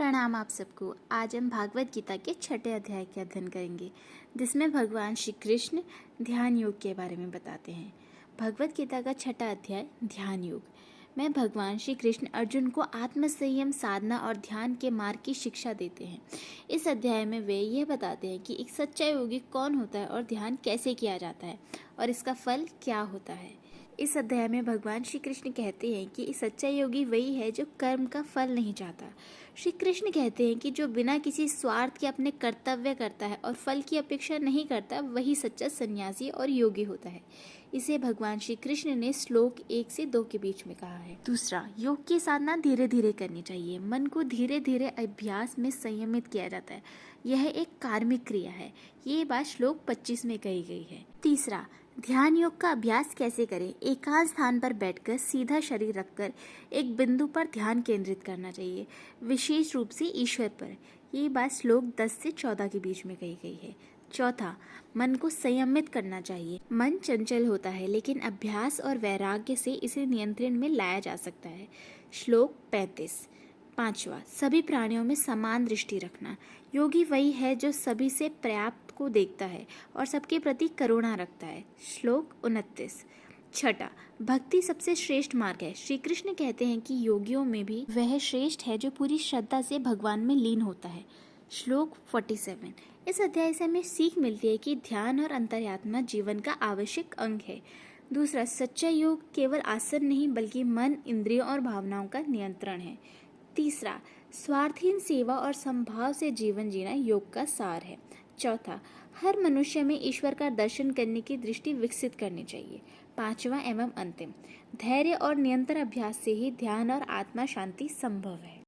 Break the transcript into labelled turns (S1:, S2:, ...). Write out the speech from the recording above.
S1: प्रणाम आप सबको। आज हम भागवत गीता के 6ठे अध्याय के अध्ययन करेंगे, जिसमें भगवान श्री कृष्ण ध्यान योग के बारे में बताते हैं। भगवत गीता का 6ठा अध्याय ध्यान योग में भगवान श्री कृष्ण अर्जुन को आत्म संयम, साधना और ध्यान के मार्ग की शिक्षा देते हैं। इस अध्याय में वे यह बताते हैं कि एक सच्चा योगी कौन होता है और ध्यान कैसे किया जाता है और इसका फल क्या होता है। इस अध्याय में भगवान श्री कृष्ण कहते हैं कि सच्चा योगी वही है जो कर्म का फल नहीं चाहता। श्री कृष्ण कहते हैं कि जो बिना किसी स्वार्थ के अपने कर्तव्य करता है और फल की अपेक्षा नहीं करता, वही सच्चा सन्यासी और योगी होता है। इसे भगवान श्री कृष्ण ने श्लोक 1 से 2 के बीच में कहा है। दूसरा, योग की साधना धीरे धीरे करनी चाहिए। मन को धीरे धीरे अभ्यास में संयमित किया जाता है। यह एक कार्मिक क्रिया है। ये बात श्लोक 25 में कही गई है। तीसरा, ध्यान योग का अभ्यास कैसे करें। एकांत स्थान पर बैठकर सीधा शरीर रखकर एक बिंदु पर ध्यान केंद्रित करना चाहिए, विशेष रूप से ईश्वर पर। ये बात श्लोक 10 से 14 के बीच में कही गई है। चौथा, मन को संयमित करना चाहिए। मन चंचल होता है, लेकिन अभ्यास और वैराग्य से इसे नियंत्रण में लाया जा सकता है। श्लोक 35। पांचवा, सभी प्राणियों में समान दृष्टि रखना। योगी वही है जो सभी से पर्याप्त को देखता है और सबके प्रति करुणा रखता है। श्लोक 29। छठा, भक्ति सबसे श्रेष्ठ मार्ग है। श्री कृष्ण कहते हैं कि योगियों में भी वह श्रेष्ठ है जो पूरी श्रद्धा से भगवान में लीन होता है। श्लोक 47। इस अध्याय से हमें सीख मिलती है कि ध्यान और अंतर्यात्मा जीवन का आवश्यक अंग है। दूसरा, सच्चा योग केवल आसन नहीं बल्कि मन, इंद्रियों और भावनाओं का नियंत्रण है। तीसरा, स्वार्थहीन सेवा और समभाव से जीवन जीना योग का सार है। चौथा, हर मनुष्य में ईश्वर का दर्शन करने की दृष्टि विकसित करनी चाहिए। पांचवा एवं अंतिम, धैर्य और निरंतर अभ्यास से ही ध्यान और आत्मा शांति संभव है।